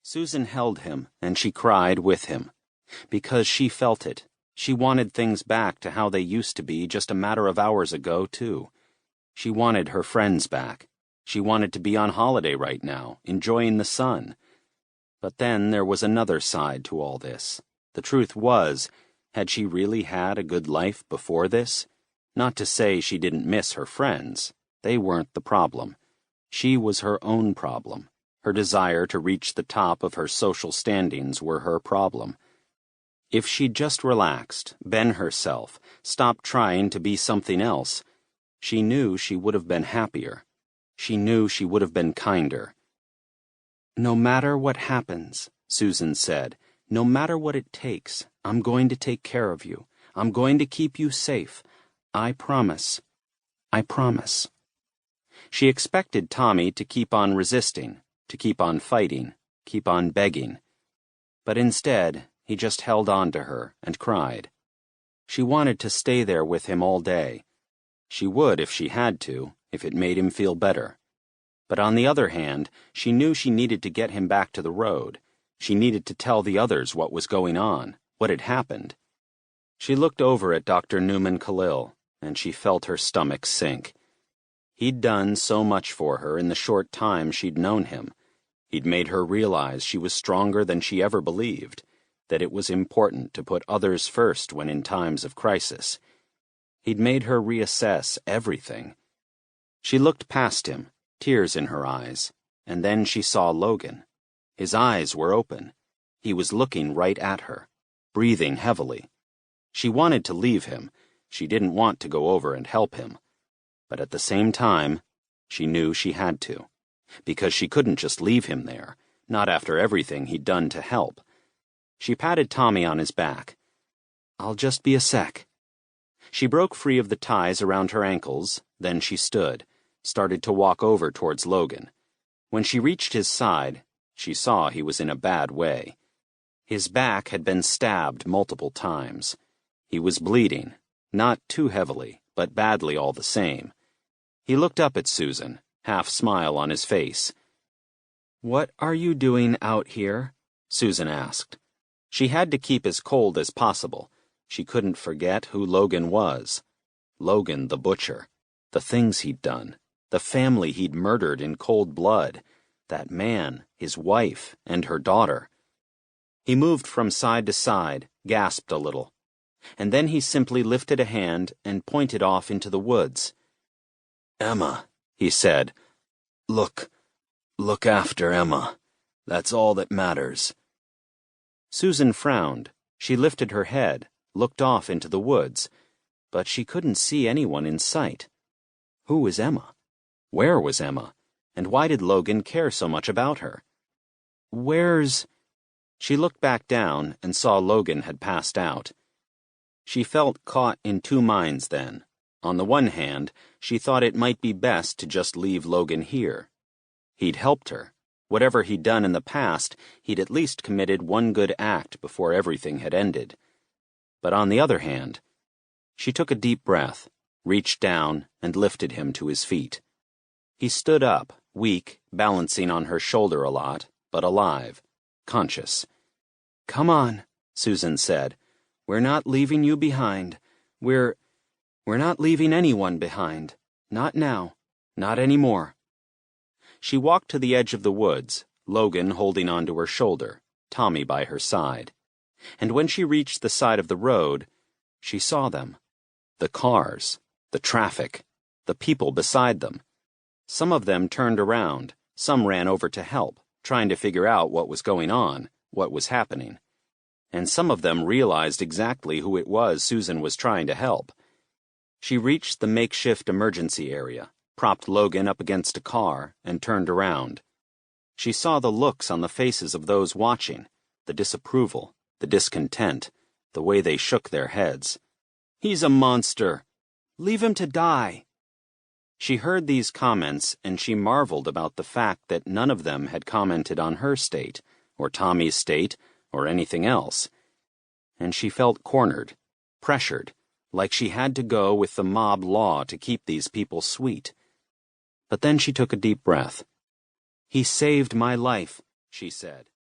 Susan held him, and she cried with him. Because she felt it. She wanted things back to how they used to be just a matter of hours ago, too. She wanted her friends back. She wanted to be on holiday right now, enjoying the sun. But then there was another side to all this. The truth was, had she really had a good life before this? Not to say she didn't miss her friends. They weren't the problem. She was her own problem. Her desire to reach the top of her social standings were her problem. If she'd just relaxed, been herself, stopped trying to be something else, she knew she would have been happier. She knew she would have been kinder. "No matter what happens," Susan said, "no matter what it takes, I'm going to take care of you. I'm going to keep you safe. I promise. I promise." She expected Tommy to keep on resisting, to keep on fighting, keep on begging. But instead, he just held on to her and cried. She wanted to stay there with him all day. She would if she had to, if it made him feel better. But on the other hand, she knew she needed to get him back to the road. She needed to tell the others what was going on, what had happened. She looked over at Dr. Newman Khalil, and she felt her stomach sink. He'd done so much for her in the short time she'd known him. He'd made her realize she was stronger than she ever believed, that it was important to put others first when in times of crisis. He'd made her reassess everything. She looked past him, tears in her eyes, and then she saw Logan. His eyes were open. He was looking right at her, breathing heavily. She wanted to leave him. She didn't want to go over and help him. But at the same time, she knew she had to, because she couldn't just leave him there, not after everything he'd done to help. She patted Tommy on his back. "I'll just be a sec." She broke free of the ties around her ankles, then she stood, started to walk over towards Logan. When she reached his side, she saw he was in a bad way. His back had been stabbed multiple times. He was bleeding, not too heavily, but badly all the same. He looked up at Susan, half smile on his face. "What are you doing out here?" Susan asked. She had to keep as cold as possible. She couldn't forget who Logan was. Logan the butcher. The things he'd done. The family he'd murdered in cold blood. That man, his wife, and her daughter. He moved from side to side, gasped a little. And then he simply lifted a hand and pointed off into the woods. "Emma," he said. Look after Emma. That's all that matters." Susan frowned. She lifted her head, looked off into the woods, but she couldn't see anyone in sight. Who was Emma? Where was Emma? And why did Logan care so much about her? "Where's—" She looked back down and saw Logan had passed out. She felt caught in two minds then. On the one hand, she thought it might be best to just leave Logan here. He'd helped her. Whatever he'd done in the past, he'd at least committed one good act before everything had ended. But on the other hand, she took a deep breath, reached down, and lifted him to his feet. He stood up, weak, balancing on her shoulder a lot, but alive, conscious. "Come on," Susan said. "We're not leaving you behind. We're not leaving anyone behind. Not now. Not anymore." She walked to the edge of the woods, Logan holding onto her shoulder, Tommy by her side. And when she reached the side of the road, she saw them. The cars, the traffic, the people beside them. Some of them turned around, some ran over to help, trying to figure out what was going on, what was happening. And some of them realized exactly who it was Susan was trying to help. She reached the makeshift emergency area, propped Logan up against a car, and turned around. She saw the looks on the faces of those watching, the disapproval, the discontent, the way they shook their heads. "He's a monster. Leave him to die." She heard these comments, and she marveled about the fact that none of them had commented on her state, or Tommy's state, or anything else. And she felt cornered, pressured, like she had to go with the mob law to keep these people sweet. But then she took a deep breath. "He saved my life," she said.